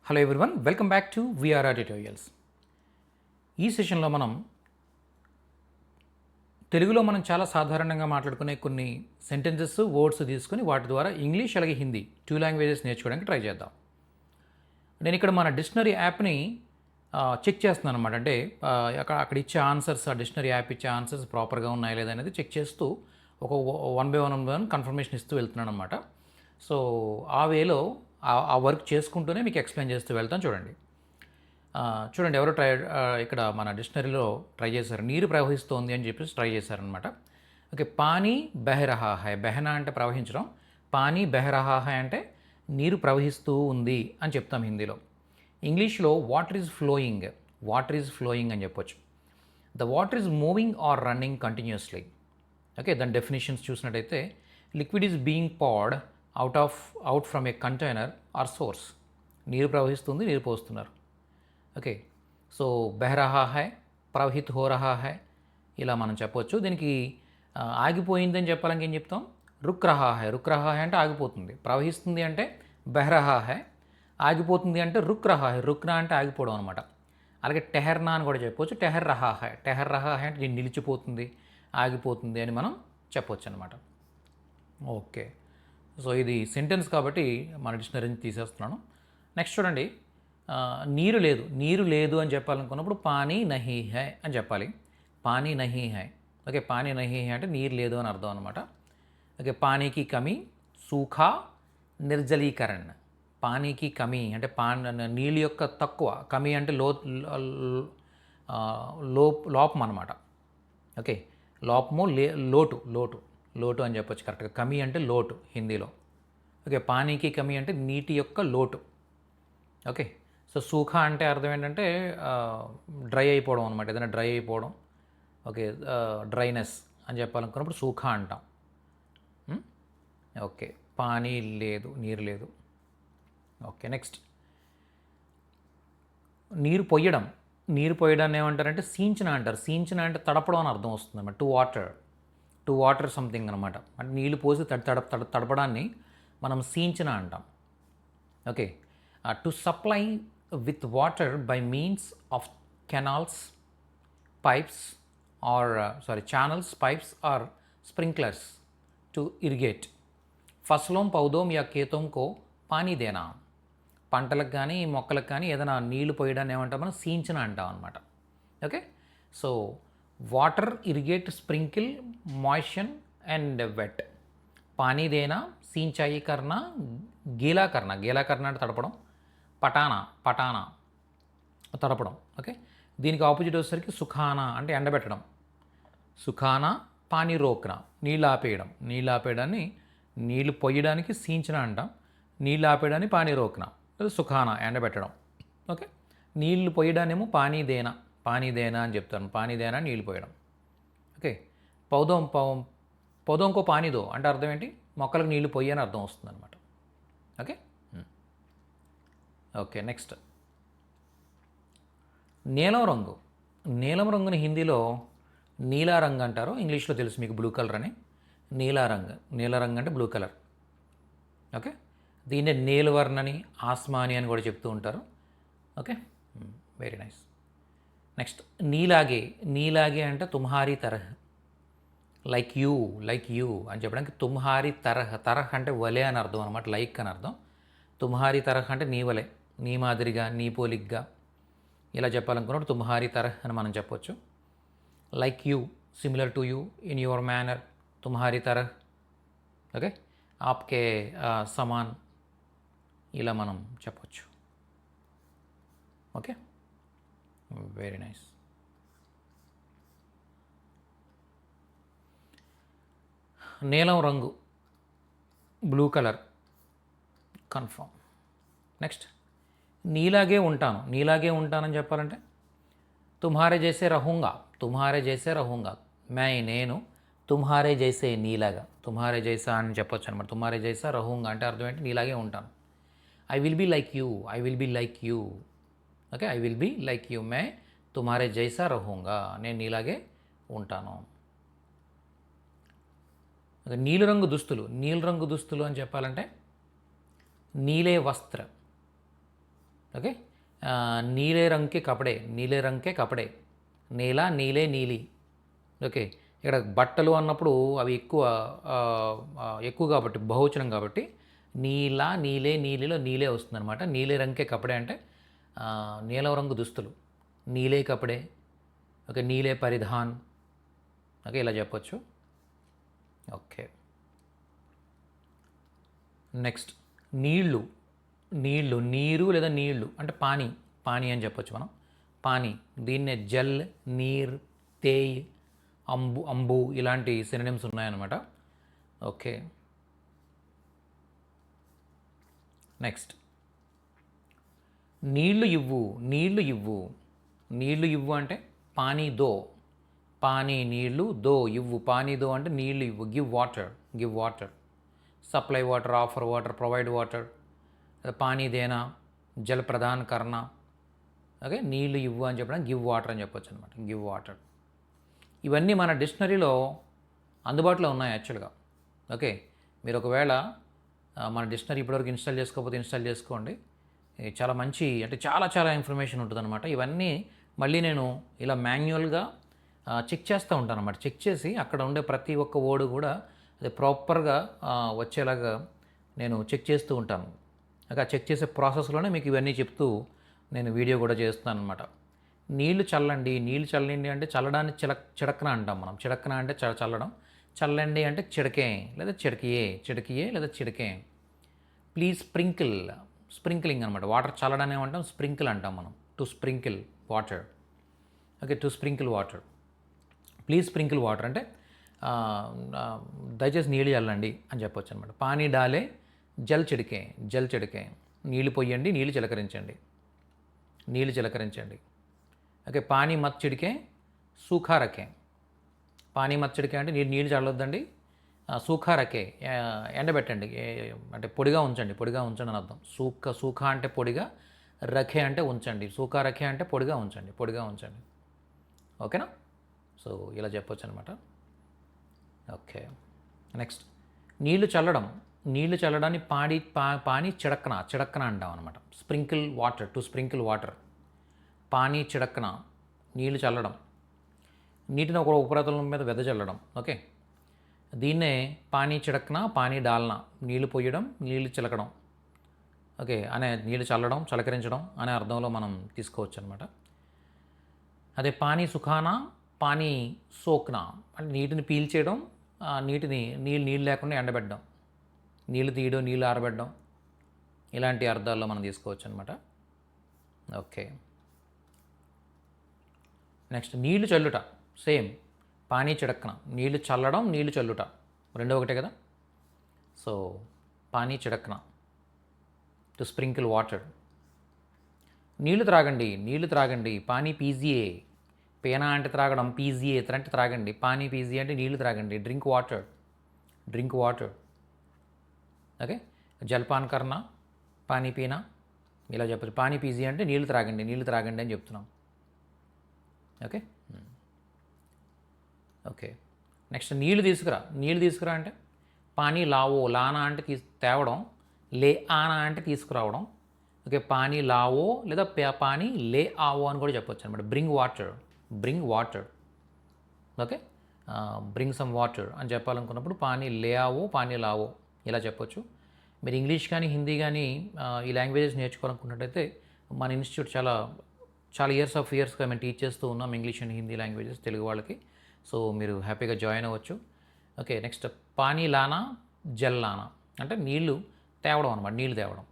Hello everyone, welcome back to VRR tutorials. ఈ సెషన్లో మనం తెలుగులో చాలా సాధారణంగా మాట్లాడుకునే కొన్ని సెంటెన్సెస్, వర్డ్స్ తీసుకుని వాటి ద్వారా ఇంగ్లీష్ అలాగే హిందీ 2 లాంగ్వేజెస్ నేర్చుకోవడానికి ట్రై చేద్దాం. నేను ఇక్కడ మన డిక్షనరీ యాప్ని చెక్ చేస్తున్నాను అనమాట. అంటే అక్కడ ఇచ్చే ఆన్సర్స్, ఆ డిక్షనరీ యాప్ ఇచ్చే ఆన్సర్స్ ప్రాపర్గా ఉన్నాయా లేదా అనేది చెక్ చేస్తూ ఒక వన్ బై వన్ కన్ఫర్మేషన్ ఇస్తూ వెళ్తున్నాను అనమాట. సో ఆ వేలో ఆ వర్క్ చేసుకుంటూనే మీకు ఎక్స్ప్లెయిన్ చేస్తూ వెళ్తాను. చూడండి ఎవరో ఇక్కడ మన డిక్షనరీలో ట్రై చేశారు. నీరు ప్రవహిస్తోంది అని చెప్పేసి ట్రై చేశారనమాట. ఓకే, పానీ బెహ్ రహా హై. బెహనా అంటే ప్రవహించడం, పానీ బెహ్ రహా హై అంటే నీరు ప్రవహిస్తూ ఉంది అని చెప్తాం హిందీలో. ఇంగ్లీష్లో water is flowing, water is flowing అని చెప్పొచ్చు. The water is moving or running continuously. Okay, దాని డెఫినేషన్స్ చూసినట్టయితే liquid is being poured out from a container or source. నీరు ప్రవహిస్తుంది, నీరు పోస్తున్నారు. ఓకే, సో బెహ్ రహా హై, ప్రవహిత్ హో రహా హై, ఇలా మనం చెప్పొచ్చు. దీనికి ఆగిపోయిందని చెప్పాలని ఏం చెప్తాం? రుక్ రహా హై. రుక్ రహా హై అంటే ఆగిపోతుంది. ప్రవహిస్తుంది అంటే బెహ్ రహా హై, ఆగిపోతుంది అంటే రుక్ రహా హై. రుక్నా అంటే ఆగిపోవడం అనమాట. అలాగే టెహర్నా అని కూడా చెప్పొచ్చు. టెహర్ రహా హై. టెహర్ రహా హై అంటే దీన్ని నిలిచిపోతుంది, ఆగిపోతుంది అని మనం చెప్పొచ్చు అనమాట. ఓకే, సో ఇది సెంటెన్స్ కాబట్టి మన డిక్షనరీ నుంచి తీసేస్తున్నాను. నెక్స్ట్ చూడండి, నీరు లేదు. నీరు లేదు అని చెప్పాలనుకున్నప్పుడు పానీ నహీ హై అని చెప్పాలి. పానీ నహీ హై. ఓకే, పానీ నహీ హై అంటే నీరు లేదు అని అర్థం అనమాట. ఓకే, పానీకి కమి, సూఖా, నిర్జలీకరణ్. పానీకి కమి అంటే నీళ్ళ యొక్క తక్కువ, కమి అంటే లోపం అనమాట. ఓకే, లోపము లోటు లోటు లోటు అని చెప్పొచ్చు కరెక్ట్గా. కమి అంటే లోటు హిందీలో. ఓకే, పానీకి కమి అంటే నీటి యొక్క లోటు. ఓకే, సో సూఖా అంటే అర్థం ఏంటంటే డ్రై అయిపోవడం అనమాట. ఏదైనా డ్రై అయిపోవడం. ఓకే, డ్రైనెస్ అని చెప్పాలనుకున్నప్పుడు సూఖా అంటాం. ఓకే, పానీ లేదు, నీరు లేదు. ఓకే, నెక్స్ట్ నీరు పొయ్యడం. నీరు పొయ్యడాన్ని ఏమంటారంటే సీంచన అంటారు. సీంచన అంటే తడపడం అని అర్థం వస్తుంది అన్నమాట. టు వాటర్ సంథింగ్ అనమాట. అంటే నీళ్ళు పోసి తడపడాన్ని మనం సీంచన అంటాం. Okay, to supply with water by means of canals, pipes channels, pipes or sprinklers to irrigate ఫసలోం పౌదోం యా కేతోం కో పానీ దేనా. పంటలకు కానీ మొక్కలకు కానీ ఏదైనా నీళ్లు పోయడాన్ని ఏమంటాం మనం? సీంచన అంటాం అనమాట. Okay, so water, irrigate, sprinkle, moisten and wet. పానీ దేనా, సించాయి కర్నా, గీలా కర్నా. గీలా కర్నా అంటే తడపడం. పటానా తడపడం. ఓకే, దీనికి ఆపోజిట్ వచ్చేసరికి సుఖానా అంటే ఎండబెట్టడం. సుఖానా, పానీ రోక్నా నీళ్ళు ఆపేయడం. నీళ్ళు ఆపేయడాన్ని, నీళ్ళు పొయ్యడానికి సీంచన అంటాం. నీళ్ళు ఆపేయడాన్ని పానీ రోక్నా, సుఖానా ఎండబెట్టడం. ఓకే, నీళ్లు పోయడానేమో పానీ దేనా అని చెప్తాను. పానీ దేనా నీళ్ళు పోయడం. ఓకే, పౌదోంకో పానీదో అంటే అర్థం ఏంటి? మొక్కలకు నీళ్లు పోయి అని అర్థం వస్తుంది అనమాట. ఓకే, ఓకే, నెక్స్ట్ నీలం రంగు. నీలం రంగుని హిందీలో నీలా రంగు అంటారు. ఇంగ్లీష్లో తెలుసు మీకు బ్లూ కలర్ అని. నీలా రంగు అంటే బ్లూ కలర్. ఓకే, దీన్నే నీలవర్ణని, ఆస్మాని అని కూడా చెప్తూ ఉంటారు. Okay, very nice. నెక్స్ట్ నీలాగే అంటే తుమ్హారీ తరహ్. లైక్ యూ అని చెప్పడానికి తుమ్హారీ తరహ్ అంటే వలే అని అర్థం అనమాట. లైక్ అని అర్థం. తుమ్హారీ తరహ్ అంటే నీ వలే, నీ మాదిరిగా, నీ పోలిగ్గా ఇలా చెప్పాలనుకున్నప్పుడు తుమ్హారీ తరహ్ అని మనం చెప్పొచ్చు. Like you, similar to you, in your manner, తుమ్హారీ తరహ్. ఓకే, ఆప్కే సమాన్ ఇలా మనం చెప్పొచ్చు. Okay, very nice. నీలం రంగు, బ్లూ కలర్, కన్ఫర్మ్. నెక్స్ట్ నీలాగే ఉంటానని చెప్పాలంటే తుమ్హారే జైసే రహూంగా. నేను తుమ్హారే జైసే నీలాగా, తుమ్హారే జైసా అని చెప్పొచ్చు అనమాట. తుమ్హారే జైసా రహూంగా అంటే అర్థం ఏంటి? నీలాగే ఉంటాను. I will be like you. Okay, I will be like you. మే తుమ్హారే జైసా రహూంగా, నేను నీలాగే ఉంటాను. నీలిరంగు దుస్తులు అని చెప్పాలంటే నీలే వస్త్ర. ఓకే. నీలే రంగ్ కే కపడే, నీలే రంగ్ కే కపడే, నీల నీలే నీలి. ఓకే. ఇక్కడ బట్టలు అన్నప్పుడు అవి ఎక్కువ కాబట్టి బహువచనం కాబట్టి నీల నీలే నీలిలో నీలే వస్తుందన్నమాట. నీలే రంగే కపడే అంటే నీలం రంగు దుస్తులు, నీలే కపడే. ఓకే. నీలే పరిధాన్. ఓకే, ఇలా చెప్పొచ్చు. ఓకే. నెక్స్ట్ నీళ్ళు. నీళ్ళు, నీరు లేదా నీళ్ళు అంటే పానీ, పానీ అని చెప్పొచ్చు మనం. పానీ, దీన్నే జల్, నీర్, తేయ్, అంబు ఇలాంటి సినోనిమ్స్ ఉన్నాయన్నమాట. ఓకే. నెక్స్ట్ నీళ్లు ఇవ్వు, నీళ్లు ఇవ్వు. నీళ్లు ఇవ్వు అంటే పానీ దో, పానీ నీళ్లు, దో ఇవ్వు, పానీ దో అంటే నీళ్లు ఇవ్వు. Give water, give water. Supply water, offer water, provide water, పానీ దేనా, జల్ ప్రదాన్ కర్నా. ఓకే. నీళ్లు ఇవ్వు అని చెప్పడం గివ్ వాటర్ అని చెప్పొచ్చు అనమాట. Give water. ఇవన్నీ మన డిక్షనరీలో అందుబాటులో ఉన్నాయి యాక్చువల్గా. ఓకే. మీరు ఒకవేళ మన డిక్షనరీ ఇప్పటివరకు ఇన్స్టాల్ చేసుకోకపోతే ఇన్స్టాల్ చేసుకోండి. చాలా మంచి అంటే చాలా చాలా ఇన్ఫర్మేషన్ ఉంటుందన్నమాట. ఇవన్నీ మళ్ళీ నేను ఇలా మాన్యువల్గా చెక్ చేస్తూ ఉంటాను అన్నమాట. చెక్ చేసి అక్కడ ఉండే ప్రతి ఒక్క వర్డ్ కూడా అది ప్రాపర్గా వచ్చేలాగా నేను చెక్ చేస్తూ ఉంటాను. ఆ చెక్ చేసే ప్రాసెస్లోనే మీకు ఇవన్నీ చెప్తూ నేను వీడియో కూడా చేస్తున్నాను అనమాట. నీళ్లు చల్లండి, నీళ్లు చల్లండి అంటే చల్లడాన్ని చిడక్కన అంటాం మనం. చిడక్కన అంటే చల్లడం, చల్లండి అంటే చిడకే లేదా చిడకియే, చిడకియే లేదా చిడకే. ప్లీజ్ స్ప్రింకిల్, స్ప్రింకిలింగ్ అనమాట. వాటర్ చల్లడాన్ని ఏమంటాం, స్ప్రింకిల్ అంటాం మనం. To sprinkle water. Okay. To sprinkle water. Please sprinkle water అంటే దయచేసి నీళ్ళు చల్లండి అని చెప్పొచ్చు అనమాట. పానీ డాలే, జల్ చిడికే, జల్ చిడికే. నీళ్ళు పొయ్యండి, నీళ్ళు చిలకరించండి, నీళ్ళు చిలకరించండి. ఓకే. పానీ మత్ చిడికే, సూఖా రకే. పానీ మత్ చిడికే అంటే నీళ్ళు చల్లొద్దండి, సూఖా రకే ఎండబెట్టండి, అంటే పొడిగా ఉంచండి, పొడిగా ఉంచండి అని అర్థం. సూఖా అంటే పొడిగా, రఖే అంటే ఉంచండి. సూఖా రఖే అంటే పొడిగా ఉంచండి, పొడిగా ఉంచండి. ఓకేనా. సో ఇలా చెప్పొచ్చు అనమాట. ఓకే. నెక్స్ట్ నీళ్లు చల్లడం. నీళ్లు చల్లడాన్ని పానీ చిడక్కన, చిడక్కన అంటాం అనమాట. Sprinkle water, to sprinkle water. పానీ చిడక్కన, నీళ్లు చల్లడం. నీటిని ఒక ఉపరితలం మీద వెదజల్లడం. ఓకే. దీన్నే పానీ చిడక్కన, పానీ డాల్నా, నీళ్లు పొయ్యడం, నీళ్లు చిలకడం. ఓకే. అనే నీళ్లు చల్లడం, చలకరించడం అనే అర్థంలో మనం తీసుకోవచ్చు అనమాట. అదే పానీ సుఖానా, పానీ సోక్నా అంటే నీటిని పీల్చేయడం, నీటిని నీళ్ళు లేకుండా ఎండబెట్టడం, నీళ్లు తీయడం, నీళ్ళు ఆరబెట్టడం, ఇలాంటి అర్థాల్లో మనం తీసుకోవచ్చు అనమాట. ఓకే. నెక్స్ట్ నీళ్లు చల్లుట. సేమ్ పానీ చిడక్కన, నీళ్లు చల్లడం, నీళ్లు చల్లుట రెండో ఒకటే కదా. సో పానీ చిడక్కన, టు స్ప్రింకిల్ వాటర్. నీళ్లు త్రాగండి, నీళ్లు త్రాగండి. పానీ పీజియే. పేనా అంటే త్రాగడం, పీజియే అంటే త్రాగండి. పానీ పీజియే అంటే నీళ్లు త్రాగండి. Drink water, drink water. Okay. జల్పాన్ కర్నా, పానీ పీనా, ఇలా చెప్పచ్చు. పానీ పీజియే అంటే నీళ్లు త్రాగండి, నీళ్లు త్రాగండి అని చెప్తున్నాం. ఓకే. ఓకే. నెక్స్ట్ నీళ్లు తీసుకురా. నీళ్లు తీసుకురా అంటే పానీ లావో, లానా అంటే తేవడం, లే ఆనా అంటే తీసుకురావడం. ఓకే. పానీ లావో లేదా పానీ లే ఆవో అని కూడా చెప్పొచ్చు అనమాట. Bring water, bring water. Okay. Bring some water అని చెప్పాలనుకున్నప్పుడు పానీ లే ఆవో, పానీ లావో ఇలా చెప్పొచ్చు. మీరు ఇంగ్లీష్ కానీ హిందీ కానీ ఈ లాంగ్వేజెస్ నేర్చుకోవాలనుకున్నట్టయితే మన ఇన్స్టిట్యూట్ చాలా ఇయర్స్గా మేము టీచ్ చేస్తూ ఉన్నాం English and Hindi languages Telugu వాళ్ళకి. సో మీరు హ్యాపీగా జాయిన్ అవ్వచ్చు. ఓకే. నెక్స్ట్ పానీ లానా, జల్ లానా అంటే నీళ్లు తేవడం అనమాట, నీళ్లు తేవడం.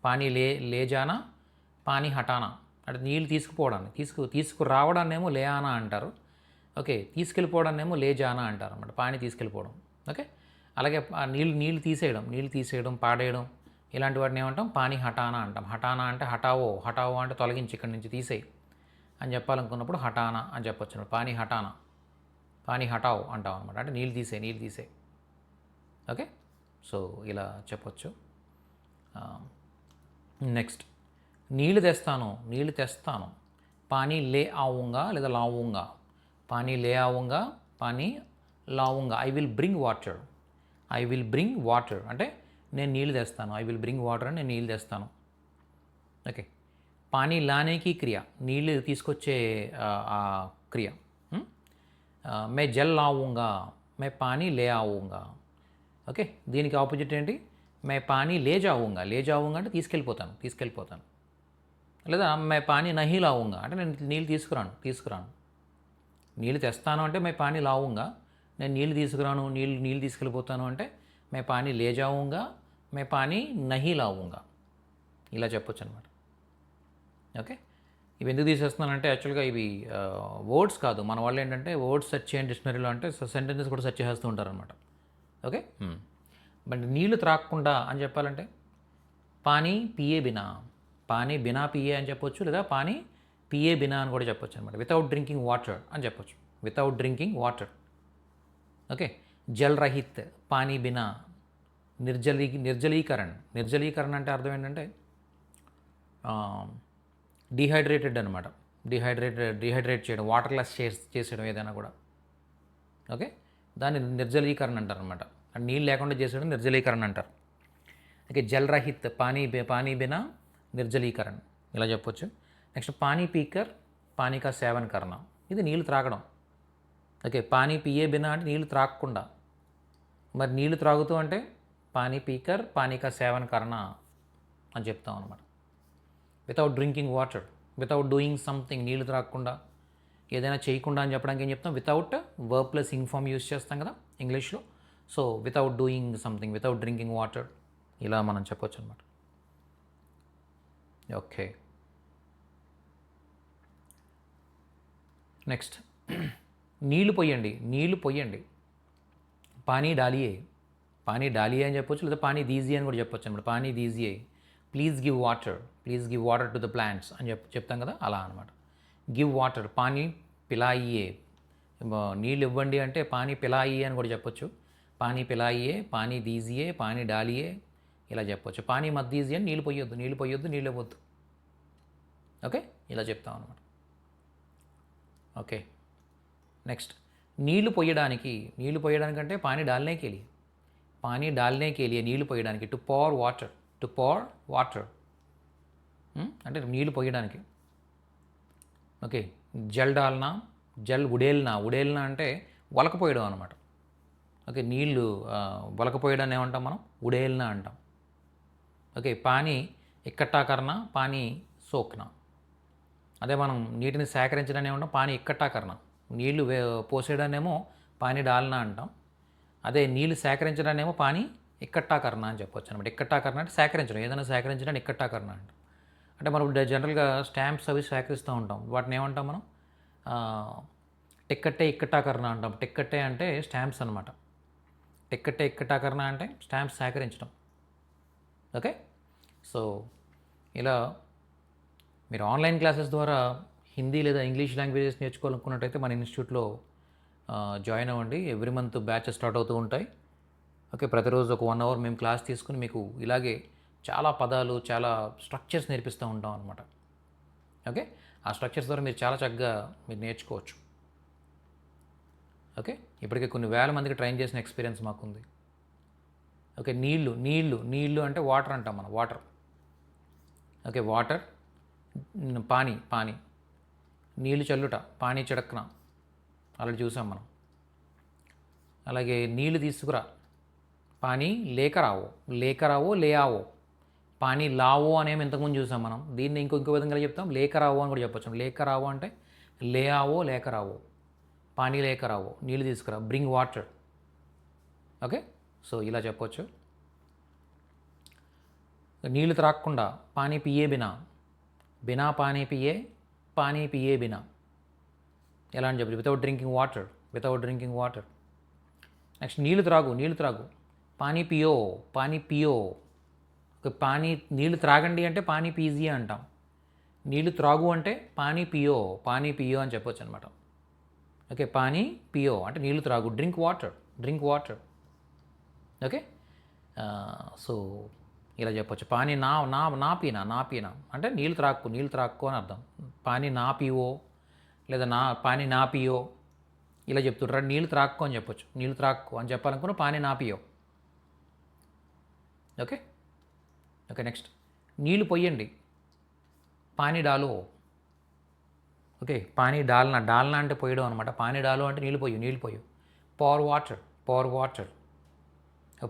పానీ లేజానా, పానీ హటానా అంటే నీళ్ళు తీసుకుపోవడాన్ని, తీసుకురావడాన్నేమో లే ఆనా అంటారు. ఓకే. తీసుకెళ్ళిపోవడాన్నేమో లేజానా అంటారు అనమాట. పానీ తీసుకెళ్ళిపోవడం. ఓకే. అలాగే నీళ్ళు తీసేయడం, పాడేయడం ఇలాంటి వాటిని ఏమంటాం, పానీ హటానా అంటాం. హటానా అంటే హటావో, హటావో అంటే తొలగించి ఇక్కడి నుంచి తీసేయి అని చెప్పాలనుకున్నప్పుడు హటానా అని చెప్పొచ్చు. పానీ హటానా, పానీ హటావో అంటాం అనమాట. అంటే నీళ్ళు తీసే. ఓకే. సో ఇలా చెప్పొచ్చు. నెక్స్ట్ నీళ్ళు తెస్తాను. పానీ లే ఆవుంగా లేదా లావుంగా. పానీ లే ఆవుంగా, పానీ లావుంగా. ఐ విల్ బ్రింగ్ వాటర్ అంటే నేను నీళ్ళు తెస్తాను. ఐ విల్ బ్రింగ్ వాటర్ అని నేను నీళ్ళు తెస్తాను. ఓకే. పానీ లానేకి క్రియ, నీళ్ళు తీసుకొచ్చే ఆ క్రియ. మే జల్ లావుంగా, మే పానీ లే ఆవుంగా. ఓకే, దీనికి ఆపోజిట్ ఏంటి? మే పానీ లే జావుంగా, లే జావుంగా అంటే తీసుకెళ్ళిపోతాను. లేదా మే పానీ నహీ లావుంగా అంటే నేను నీళ్ళు తీసుకురాను. నీళ్ళు తెస్తాను అంటే మే పానీ లావుంగా, నేను నీళ్ళు తీసుకురాను, నీళ్ళు తీసుకెళ్ళిపోతాను అంటే మే పానీ లే జావుంగా, మే పానీ నహీ లావుంగా. ఇలా చెప్పొచ్చు అనమాట. ఓకే, ఇవి ఎందుకు తీసేస్తున్నానంటే యాక్చువల్గా ఇవి వర్డ్స్ కాదు. మన వాళ్ళు ఏంటంటే వర్డ్స్ సెర్చ్ చేయండి డిక్షనరీలో అంటే సెంటెన్సెస్ కూడా సెర్చ్ చేస్తూ ఉంటారనమాట. ఓకే, బట్ నీళ్లు త్రాగకుండా అని చెప్పాలంటే పానీ పియే బినా, పానీ బినా పియే అని చెప్పొచ్చు, లేదా పానీ పియే బినా అని కూడా చెప్పొచ్చు అనమాట. వితౌట్ డ్రింకింగ్ వాటర్ అని చెప్పొచ్చు, వితౌట్ డ్రింకింగ్ వాటర్. ఓకే, జల్ రహిత్ పానీ బినా నిర్జలీకరణ అంటే అర్థం ఏంటంటే డిహైడ్రేటెడ్ అనమాట. డిహైడ్రేట్ చేయడం, వాటర్లెస్ చేసేయడం ఏదైనా కూడా. ఓకే, దాన్ని నిర్జలీకరణ అంటారు అనమాట. నీళ్ళు లేకుండా చేసేయడం నిర్జలీకరణ అంటారు. ఓకే, జల్ రహిత్ పానీ బినా నిర్జలీకరణ ఇలా చెప్పొచ్చు. నెక్స్ట్ పానీ పీకర్ పానీ కా సేవన్ కరణ, ఇది నీళ్ళు త్రాగడం. ఓకే, పానీ పియే బినా అంటే నీళ్ళు త్రాగకుండా. మరి నీళ్ళు త్రాగుతూ అంటే పానీ పీకర్ పానీ కా సేవన్ కరణ అని చెప్తాం అనమాట. Without drinking water, without doing something, నీళ్ళు త్రాగకుండా ఏదైనా చేయకుండా అని చెప్పడానికి ఏం చెప్తాం? Without verb plus ing form use చేస్తాం కదా ఇంగ్లీష్లో. So without doing something, without drinking water ఇలా మనం చెప్పొచ్చు అనమాట. ఓకే, నెక్స్ట్ నీళ్లు పొయ్యండి. పానీ డాలియే అని చెప్పొచ్చు, లేదా పానీ దీజియే అని కూడా చెప్పొచ్చు అనమాట. పానీ దీజియే, please give water to the plants అని చెప్తాం కదా, అలా అనమాట. గివ్ వాటర్, పానీ పిలాయియే, నీళ్ళు ఇవ్వండి అంటే పానీ పిలాయియే అని కూడా చెప్పొచ్చు. పానీ పిలాయియే, పానీ దీజియే, పానీ డాలియే ఇలా చెప్పొచ్చు. పానీ మత్ దీజియే అని నీళ్ళు పొయ్యొద్దు, నీళ్ళు ఇవ్వద్దు. ఓకే, ఇలా చెప్తాం అనమాట. ఓకే, నెక్స్ట్ నీళ్లు పోయడానికి అంటే పానీ డాల్నే కేలియే నీళ్లు పోయడానికి. టు పౌర్ వాటర్ అంటే నీళ్లు పోయడానికి. ఓకే, జల్ ఉడేల్నా అంటే వలకపోయడం అనమాట. ఓకే, నీళ్ళు వలకపోయడాన్ని ఏమంటాం మనం? ఉడేల్నా అంటాం. ఓకే, పానీ ఇక్కట్టా కర్ణ, పానీ సోక్నా. అదే మనం నీటిని సేకరించడాన్ని ఏమంటాం? పానీ ఇక్కట్టా కర్ణ. నీళ్లు పోసేయడాన్నేమో పానీ డాల్నా అంటాం. అదే నీళ్ళు సేకరించడాన్నేమో పానీ ఇక్కట్టా కర్ణ అని చెప్పొచ్చు అనమాట. ఇక్కట్టా కర్ణ అంటే సేకరించడం, ఏదైనా సేకరించడానికి ఇక్కట్టా కర్ణ అంటాం. అంటే మనం జనరల్గా స్టాంప్స్ అవి సేకరిస్తూ ఉంటాం, వాటిని ఏమంటాం మనం? టిక్కట్టే ఇక్కట్టా కర్ణ అంటాం. టిక్కట్టే అంటే స్టాంప్స్ అనమాట. టిక్కట్టే ఇక్కట్టా కర్ణ అంటే స్టాంప్స్ సేకరించడం. ఓకే, సో ఇలా మీరు ఆన్లైన్ క్లాసెస్ ద్వారా హిందీ లేదా ఇంగ్లీష్ లాంగ్వేజెస్ నేర్చుకోవాలనుకున్నట్టయితే మన ఇన్స్టిట్యూట్లో జాయిన్ అవ్వండి. ఎవ్రీ మంత్ బ్యాచెస్ స్టార్ట్ అవుతూ ఉంటాయి. ఓకే, ప్రతిరోజు ఒక 1 అవర్ మేము క్లాస్ తీసుకుని మీకు ఇలాగే చాలా పదాలు, చాలా స్ట్రక్చర్స్ నేర్పిస్తూ ఉంటాం అనమాట. ఓకే, ఆ స్ట్రక్చర్స్ ద్వారా మీరు చాలా చక్కగా మీరు నేర్చుకోవచ్చు. ఓకే, ఇప్పటికే కొన్ని వేల మందికి ట్రైన్ చేసిన ఎక్స్పీరియన్స్ మాకుంది. ఓకే, నీళ్ళు అంటే వాటర్ అంటాం మనం, వాటర్. Okay, water. పానీ నీళ్ళు చల్లుట, పానీ చిడక్కన అలా చూసాం మనం. అలాగే నీళ్ళు తీసుకురా, పానీ లేకరావో లే ఆవో. పానీ లావో అనేవి ఇంతకుముందు చూసాం మనం. దీన్ని ఇంకో విధంగా చెప్తాం, లేకరావో అని కూడా చెప్పొచ్చు. లేకరావో అంటే లే ఆవో లేకరావో, పానీ లేకరావో, నీళ్ళు తీసుకురా, బ్రింగ్ వాటర్. ఓకే, సో ఇలా చెప్పొచ్చు. నీళ్ళు త్రాగకుండా పానీ పియే బినా పానీ పియే బినా ఎలా అని చెప్పచ్చు? Without drinking water. నెక్స్ట్ నీళ్ళు త్రాగు, పానీ పియో. నీళ్ళు త్రాగండి అంటే పానీ పీజియే అంటాం. నీళ్ళు త్రాగు అంటే పానీ పియో అని చెప్పొచ్చు అనమాట. ఓకే, పానీ పియో అంటే నీళ్ళు త్రాగు, డ్రింక్ వాటర్. ఓకే, సో ఇలా చెప్పొచ్చు. పానీ నా పీనా అంటే నీళ్ళు త్రాక్కు అని అర్థం. పానీ నా పివో లేదా పానీ నా పియో ఇలా చెప్తుంటారు. నీళ్ళు త్రాక్కు అని చెప్పొచ్చు. నీళ్ళు త్రాక్కు అని చెప్పాలనుకున్న పానీ నా పియో. ఓకే, నెక్స్ట్ నీళ్ళు పొయ్యండి. పానీ డాలో. ఓకే, పానీ డాల్నా. డాల్నా అంటే పోయడం అనమాట. పానీ డాలో అంటే నీళ్ళు పోయి. Power water.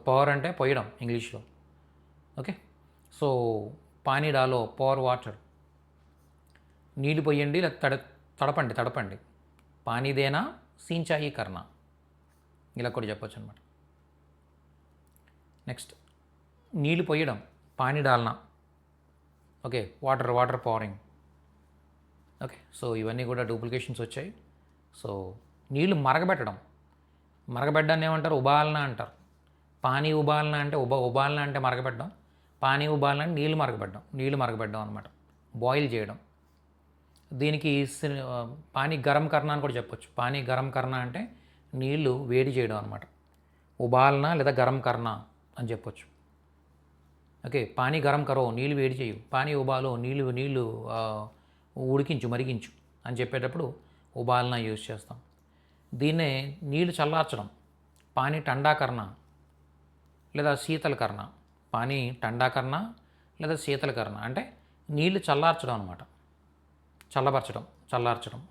పవర్ అంటే పోయడం ఇంగ్లీష్లో. ఓకే, సో పానీ డాలో, పవర్ వాటర్. నీళ్ళు పోయండి లేదా తడపండి. పానీదేనా సించాయి కర్నా, ఇలా కూడా చెప్పొచ్చు అనమాట. నెక్స్ట్ నీళ్ళు పోయడం, పానీ డాల్నా. Okay, water pouring. Okay, so ఇవన్నీ కూడా డూప్లికేషన్స్ వచ్చాయి. సో నీళ్ళు మరగబెట్టడాన్ని ఏమంటారు? ఉబాలన అంటారు. పానీ ఉబాలన అంటే ఉబాలన అంటే మరగబెట్టడం. పానీ ఉబాలన అంటే నీళ్ళు మరగబెట్టడం అనమాట, బాయిల్ చేయడం. దీనికి పానీ గరం కర్నా అని కూడా చెప్పొచ్చు. పానీ గరం కర్నా అంటే నీళ్ళు వేడి చేయడం అనమాట. ఉబాలన లేదా గరం కర్నా అని చెప్పొచ్చు. ఓకే, పానీ గరం కరో, నీళ్ళు వేడి చేయు. పానీ ఉబాలో, నీళ్ళు మరిగించు అని చెప్పేటప్పుడు ఉబాలన యూజ్ చేస్తాం. దీన్నే నీళ్ళు చల్లార్చడం, పానీ టండా కర్నా లేదా శీతల కర్నా. పానీ టండా కర్నా లేదా శీతల కర్నా అంటే నీళ్ళు చల్లార్చడం అనమాట, చల్లార్చడం.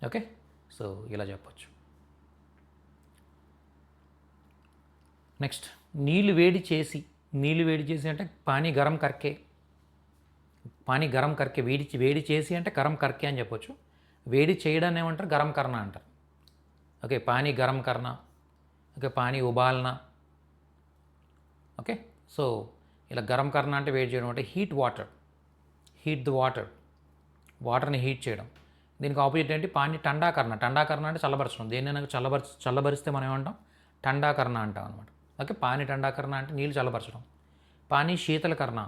ఓకే, సో ఇలా చెప్పచ్చు. నెక్స్ట్ నీళ్ళు వేడి చేసి అంటే పానీ గరం కర్కే. వేడి చేసి అంటే గరం కర్కే అని చెప్పొచ్చు. వేడి చేయడాన్ని ఏమంటారు? గరం కర్నా అంటారు. ఓకే, పానీ గరం కర్నా. ఓకే, పానీ ఉబాలనా. ఓకే, సో ఇలా గరం కర్నా అంటే వేడి చేయడం అంటే హీట్ ద వాటర్ని హీట్ చేయడం. దీనికి ఆపోజిట్ ఏంటి? పానీ టండా కర్నా అంటే చల్లబరచడం. దేన్నైనా చల్లబరిస్తే మనం ఏమంటాం? టండా కర్నా అంటాం అనమాట. ఓకే, పానీ టండా కర్నా అంటే నీళ్ళు చల్లబరచడం. పానీ శీతల కర్నా,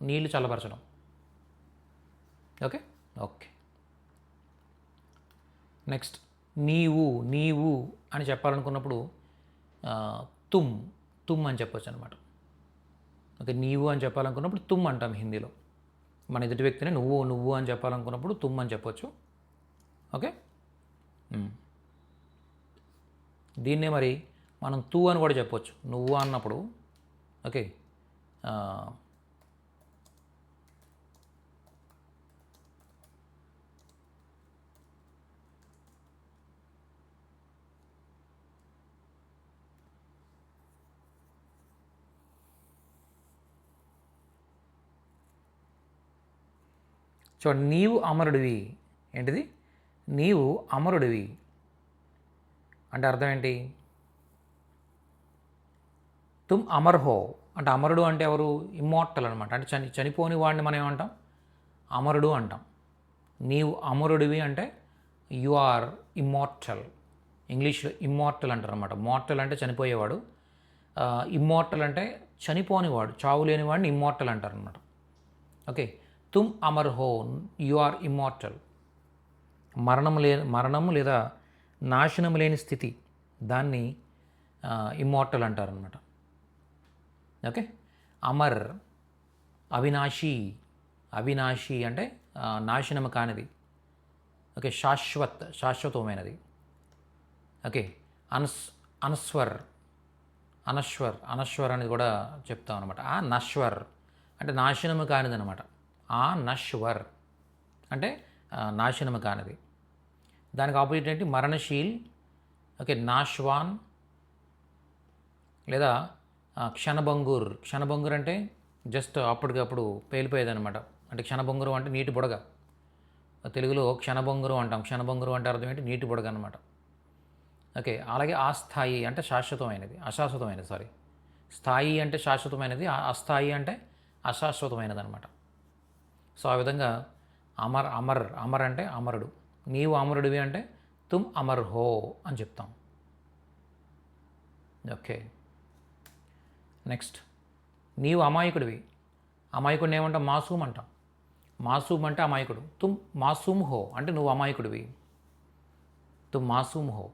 నీళ్ళు చల్లబరచడం. ఓకే. నెక్స్ట్ నీవు అని చెప్పాలనుకున్నప్పుడు తుమ్ అని చెప్పొచ్చు అనమాట. ఓకే, నీవు అని చెప్పాలనుకున్నప్పుడు తుమ్ అంటాం హిందీలో. మన ఎదుటి వ్యక్తిని నువ్వు అని చెప్పాలనుకున్నప్పుడు తుమ్ అని చెప్పొచ్చు. ఓకే, దీన్నే మరి మనం తూ అని కూడా చెప్పొచ్చు నువ్వు అన్నప్పుడు. ఓకే, చూడండి, నీవు అమరుడివి. ఏంటిది? నీవు అమరుడివి అంటే అర్థం ఏంటి? తుమ్ అమర్ హో అంటే అమరుడు అంటే ఎవరు? ఇమ్మోర్టల్ అనమాట. అంటే చనిపోని వాడిని మనం ఏమంటాం? అమరుడు అంటాం. నీవు అమరుడివి అంటే యు ఆర్ ఇమ్మోర్టల్. ఇంగ్లీష్లో ఇమ్మోర్టల్ అంటారు అనమాట. మోర్టల్ అంటే చనిపోయేవాడు, ఇమ్మోర్టల్ అంటే చనిపోనివాడు, చావు లేనివాడిని ఇమ్మోర్టల్ అంటారు అనమాట. ఓకే, తుమ్ అమర్ హో, యు ఆర్ ఇమ్మోర్టల్. మరణము లేదా నాశనం లేని స్థితి, దాన్ని ఇమ్మోర్టల్ అంటారనమాట. ఓకే, అమర్ అవినాశి అంటే నాశనము కానిది. ఓకే, శాశ్వతమైనది. ఓకే, అనశ్వర్ అనేది కూడా చెప్తాం అనమాట. ఆ నశ్వర్ అంటే నాశనము కానిది అనమాట. ఆ నశ్వర్ అంటే నాశనము కానిది. దానికి ఆపోజిట్ ఏంటి? మరణశీల్. ఓకే, నాశ్వాన్ లేదా క్షణభంగుర్ అంటే జస్ట్ అప్పటికప్పుడు పేలిపోయేదనమాట. అంటే క్షణభంగురం అంటే నీటి బుడగ. తెలుగులో క్షణభంగురం అంటాం. క్షణభంగురం అంటే అర్థం ఏంటి? నీటి బుడగ అనమాట. ఓకే, అలాగే అస్థాయి అంటే అశాశ్వతమైనది. స్థాయి అంటే శాశ్వతమైనది, అస్థాయి అంటే అశాశ్వతమైనది అనమాట. సో ఆ విధంగా అమర్ అంటే అమరుడు. నీవు అమరుడివి అంటే తుమ్ అమర్ హో అని చెప్తాం. ఓకే, నెక్స్ట్ నీవు అమాయకుడిని ఏమంటాం? మాసూమ్ అంటాం. మాసూమ్ అంటే అమాయకుడు. తుమ్ మాసూమ్ హో అంటే నువ్వు అమాయకుడివి. తుమ్ మాసూమ్ హో,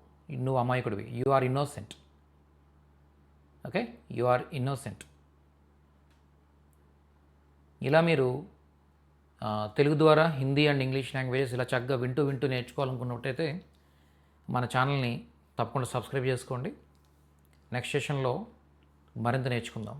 నువ్వు అమాయకుడివి. You are innocent. Okay, you are innocent. ఇలా మీరు తెలుగు ద్వారా హిందీ అండ్ ఇంగ్లీష్ లాంగ్వేజెస్ ఇలా చక్కగా వింటూ నేర్చుకోవాలనుకున్నట్టయితే మన ఛానల్ని తప్పకుండా సబ్స్క్రైబ్ చేసుకోండి. నెక్స్ట్ సెషన్లో మరింత నేర్చుకుందాం.